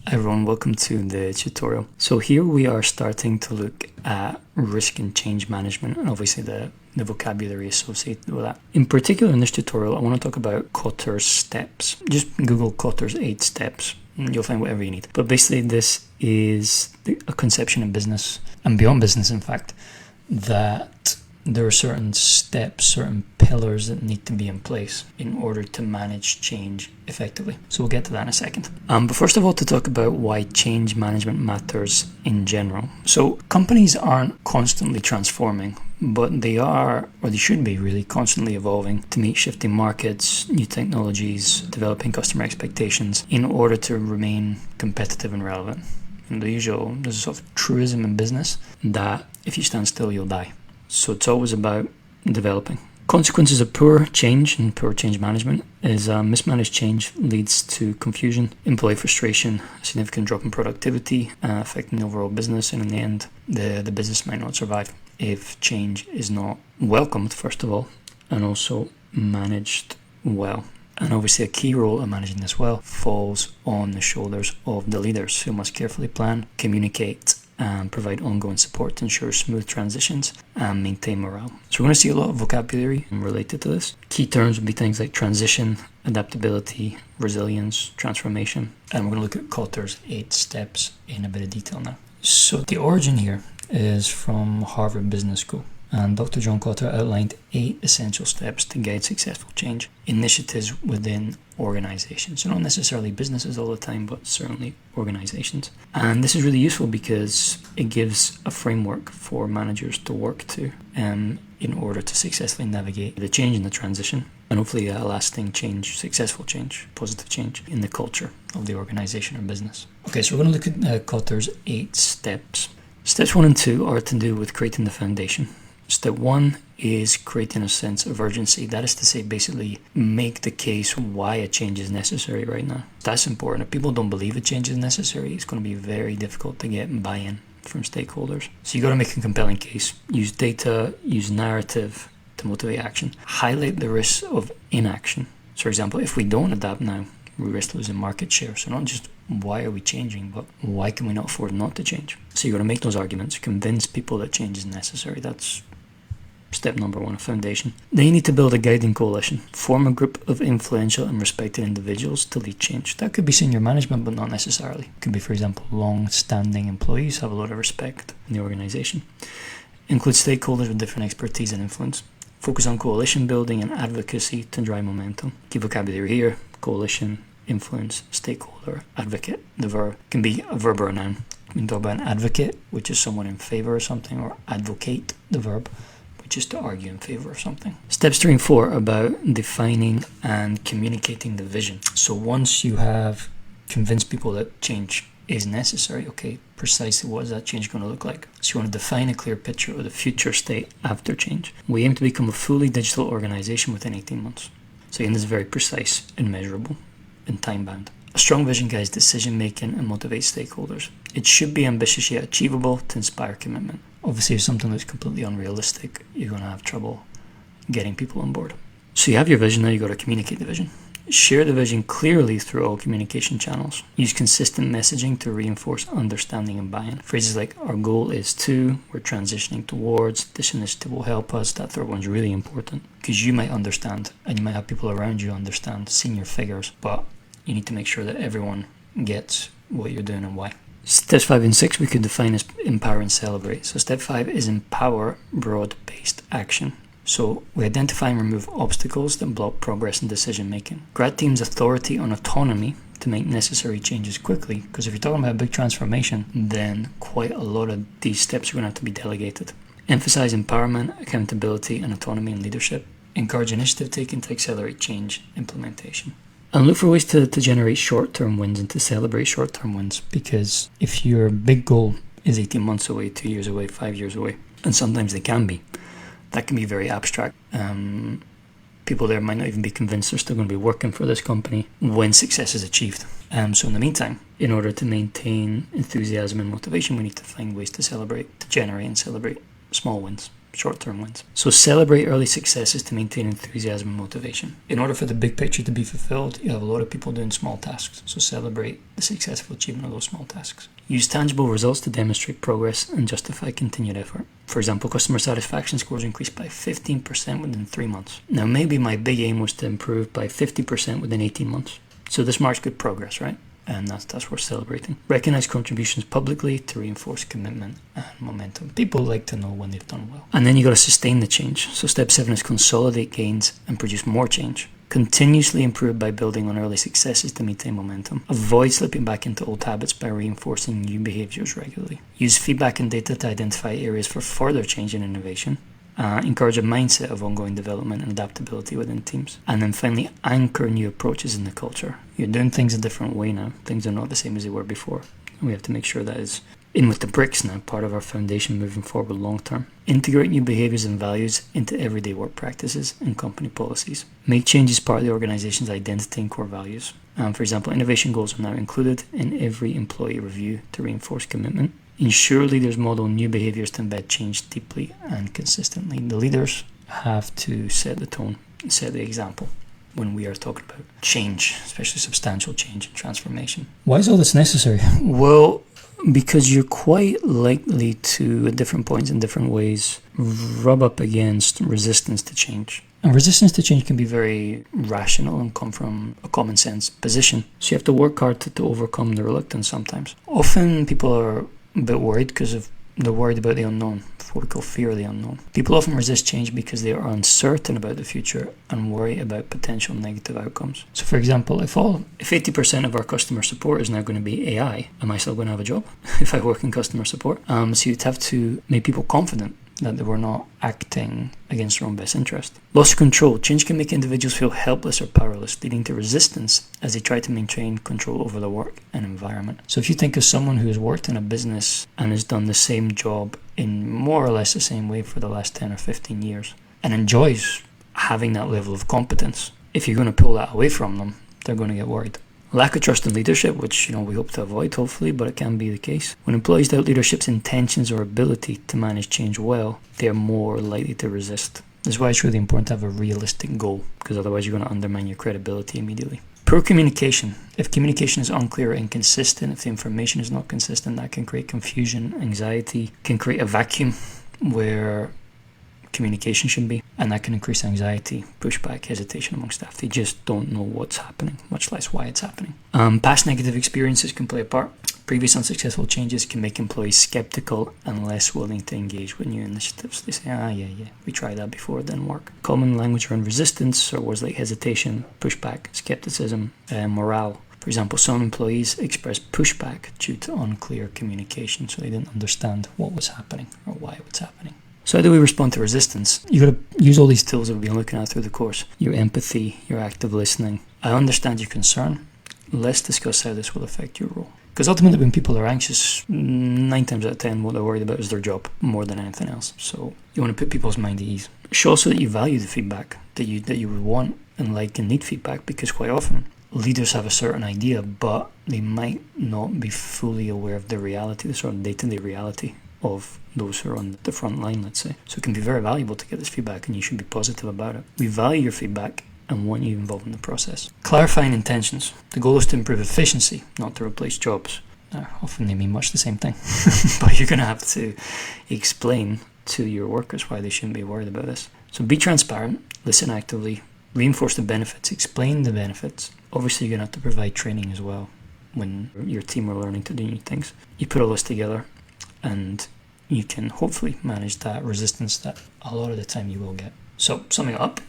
Hi everyone, welcome to the tutorial. So here we are starting to look at risk and change management and obviously the vocabulary associated with that. In particular in this tutorial, I want to talk about Kotter's steps. Just Google Kotter's 8 steps and you'll find whatever you need. But basically this is a conception in business and beyond business in fact, that there are certain steps, certain pillars that need to be in place in order to manage change effectively. So we'll get to that in a second. But first of all, to talk about why change management matters in general. So companies aren't constantly transforming, but they are, or they should be really, constantly evolving to meet shifting markets, new technologies, developing customer expectations in order to remain competitive and relevant. And there's a sort of truism in business that if you stand still, you'll die. So it's always about developing. Consequences of poor change and poor change management is mismanaged change leads to confusion, employee frustration, a significant drop in productivity, affecting the overall business, and in the end, the business might not survive if change is not welcomed, first of all, and also managed well. And obviously a key role in managing this well falls on the shoulders of the leaders who must carefully plan, communicate, and provide ongoing support to ensure smooth transitions and maintain morale. So we're going to see a lot of vocabulary related to this. Key terms would be things like transition, adaptability, resilience, transformation. And we're going to look at Kotter's 8 steps in a bit of detail now. So the origin here is from Harvard Business School. And Dr. John Kotter outlined 8 essential steps to guide successful change initiatives within organizations. So not necessarily businesses all the time, but certainly organizations. And this is really useful because it gives a framework for managers to work to in order to successfully navigate the change and the transition, and hopefully a lasting change, successful change, positive change in the culture of the organization or business. Okay, so we're going to look at Kotter's 8 steps. Steps 1 and 2 are to do with creating the foundation. Step 1 is creating a sense of urgency. That is to say, basically make the case why a change is necessary right now. That's important. If people don't believe a change is necessary, it's going to be very difficult to get buy-in from stakeholders. So you got to make a compelling case. Use data, use narrative to motivate action. Highlight the risks of inaction. So for example, if we don't adapt now, we risk losing market share. So not just why are we changing, but why can we not afford not to change? So you got to make those arguments, convince people that change is necessary. That's step number 1, a foundation. Then you need to build a guiding coalition. Form a group of influential and respected individuals to lead change. That could be senior management, but not necessarily. It could be, for example, long-standing employees who have a lot of respect in the organization. Include stakeholders with different expertise and influence. Focus on coalition building and advocacy to drive momentum. Key vocabulary here: coalition, influence, stakeholder, advocate. The verb can be a verb or a noun. We can talk about an advocate, which is someone in favor of something, or advocate, the verb, just to argue in favor of something. Steps 3 and 4 are about defining and communicating the vision. So once you have convinced people that change is necessary, okay, precisely what is that change going to look like? So you want to define a clear picture of the future state after change. We aim to become a fully digital organization within 18 months. So again, this is very precise and measurable and time-bound. A strong vision guides decision-making and motivates stakeholders. It should be ambitious yet achievable to inspire commitment. Obviously, if something that's completely unrealistic, you're going to have trouble getting people on board. So you have your vision, now you've got to communicate the vision. Share the vision clearly through all communication channels. Use consistent messaging to reinforce understanding and buy-in. Phrases like, our goal is to, we're transitioning towards, this initiative will help us. That third one's really important because you might understand and you might have people around you understand, senior figures, but you need to make sure that everyone gets what you're doing and why. Steps 5 and 6 we could define as empower and celebrate. So step 5 is empower broad-based action. So we identify and remove obstacles that block progress and decision making. Grant teams authority on autonomy to make necessary changes quickly, because if you're talking about a big transformation, then quite a lot of these steps are going to have to be delegated. Emphasize empowerment, accountability, and autonomy in leadership. Encourage initiative taking to accelerate change implementation. And look for ways to generate short-term wins and to celebrate short-term wins, because if your big goal is 18 months away, 2 years away, 5 years away, and sometimes they can be, that can be very abstract. People there might not even be convinced they're still going to be working for this company when success is achieved. So in the meantime, in order to maintain enthusiasm and motivation, we need to find ways to celebrate, to generate and celebrate small wins. short-term wins. So celebrate early successes to maintain enthusiasm and motivation. In order for the big picture to be fulfilled, you have a lot of people doing small tasks. So celebrate the successful achievement of those small tasks. Use tangible results to demonstrate progress and justify continued effort. For example, customer satisfaction scores increased by 15% within 3 months. Now, maybe my big aim was to improve by 50% within 18 months. So this marks good progress, right? And that's worth celebrating. Recognize contributions publicly to reinforce commitment and momentum. People like to know when they've done well. And then you got to sustain the change. So step 7 is consolidate gains and produce more change. Continuously improve by building on early successes to maintain momentum. Avoid slipping back into old habits by reinforcing new behaviors regularly. Use feedback and data to identify areas for further change and innovation. Encourage a mindset of ongoing development and adaptability within teams. And then finally, anchor new approaches in the culture. You're doing things a different way now. Things are not the same as they were before. We have to make sure that is in with the bricks now, part of our foundation moving forward long term. Integrate new behaviors and values into everyday work practices and company policies. Make changes part of the organization's identity and core values. For example, innovation goals are now included in every employee review to reinforce commitment. Ensure leaders model new behaviors to embed change deeply and consistently. The leaders have to set the tone, set the example when we are talking about change, especially substantial change and transformation. Why is all this necessary? Well, because you're quite likely to, at different points in different ways, rub up against resistance to change. And resistance to change can be very rational and come from a common sense position. So you have to work hard to overcome the reluctance sometimes. Often people are a bit worried because they're worried about the unknown, what we call fear of the unknown. People often resist change because they are uncertain about the future and worry about potential negative outcomes. So for example, if 80% of our customer support is now going to be AI, am I still going to have a job if I work in customer support? So you'd have to make people confident that they were not acting against their own best interest. Loss of control. Change can make individuals feel helpless or powerless, leading to resistance as they try to maintain control over their work and environment. So if you think of someone who has worked in a business and has done the same job in more or less the same way for the last 10 or 15 years and enjoys having that level of competence, if you're going to pull that away from them, they're going to get worried. Lack of trust in leadership, which we hope to avoid, hopefully, but it can be the case. When employees doubt leadership's intentions or ability to manage change well, they are more likely to resist. This is why it's really important to have a realistic goal, because otherwise you're going to undermine your credibility immediately. Poor communication. If communication is unclear or inconsistent, if the information is not consistent, that can create confusion, anxiety, can create a vacuum where communication should be, and that can increase anxiety, pushback, hesitation among staff. They just don't know what's happening, much less why it's happening. Past negative experiences can play a part. Previous unsuccessful changes can make employees skeptical and less willing to engage with new initiatives. They say, yeah, we tried that before, it didn't work. Common language around resistance or words like hesitation, pushback, skepticism, morale. For example, some employees express pushback due to unclear communication, so they didn't understand what was happening or why it was happening. So how do we respond to resistance? You got to use all these tools that we've been looking at through the course. Your empathy, your active listening. I understand your concern. Let's discuss how this will affect your role. Because ultimately when people are anxious, 9 times out of 10 what they're worried about is their job more than anything else. So you want to put people's mind at ease. Show also that you value the feedback, that you would want and like and need feedback, because quite often leaders have a certain idea, but they might not be fully aware of the reality, the sort of day-to-day reality of those who are on the front line, let's say. So it can be very valuable to get this feedback, and you should be positive about it. We value your feedback and want you involved in the process. Clarifying intentions. The goal is to improve efficiency, not to replace jobs. Often they mean much the same thing, but you're going to have to explain to your workers why they shouldn't be worried about this. So be transparent, listen actively, reinforce the benefits, explain the benefits. Obviously you're going to have to provide training as well when your team are learning to do new things. You put all this together and you can hopefully manage that resistance that a lot of the time you will get. So summing up,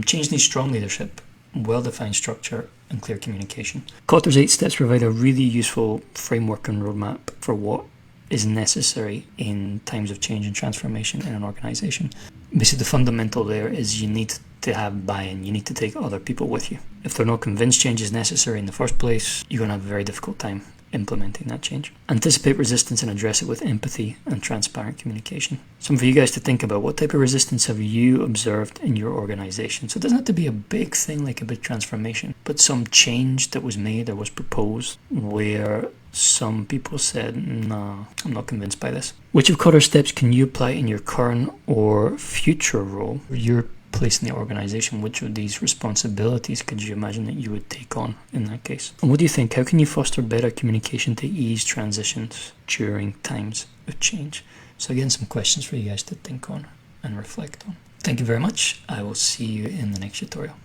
change needs strong leadership, well-defined structure, and clear communication. Kotter's 8 steps provide a really useful framework and roadmap for what is necessary in times of change and transformation in an organization. Basically, the fundamental there is you need to have buy-in, you need to take other people with you. If they're not convinced change is necessary in the first place, you're going to have a very difficult time implementing that change. Anticipate resistance and address it with empathy and transparent communication. Some for you guys to think about, what type of resistance have you observed in your organization? So it doesn't have to be a big thing like a big transformation, but some change that was made or was proposed where some people said, no, I'm not convinced by this. Which of Kotter steps can you apply in your current or future role? Your place in the organization, which of these responsibilities could you imagine that you would take on in that case? And what do you think? How can you foster better communication to ease transitions during times of change? So again, some questions for you guys to think on and reflect on. Thank you very much. I will see you in the next tutorial.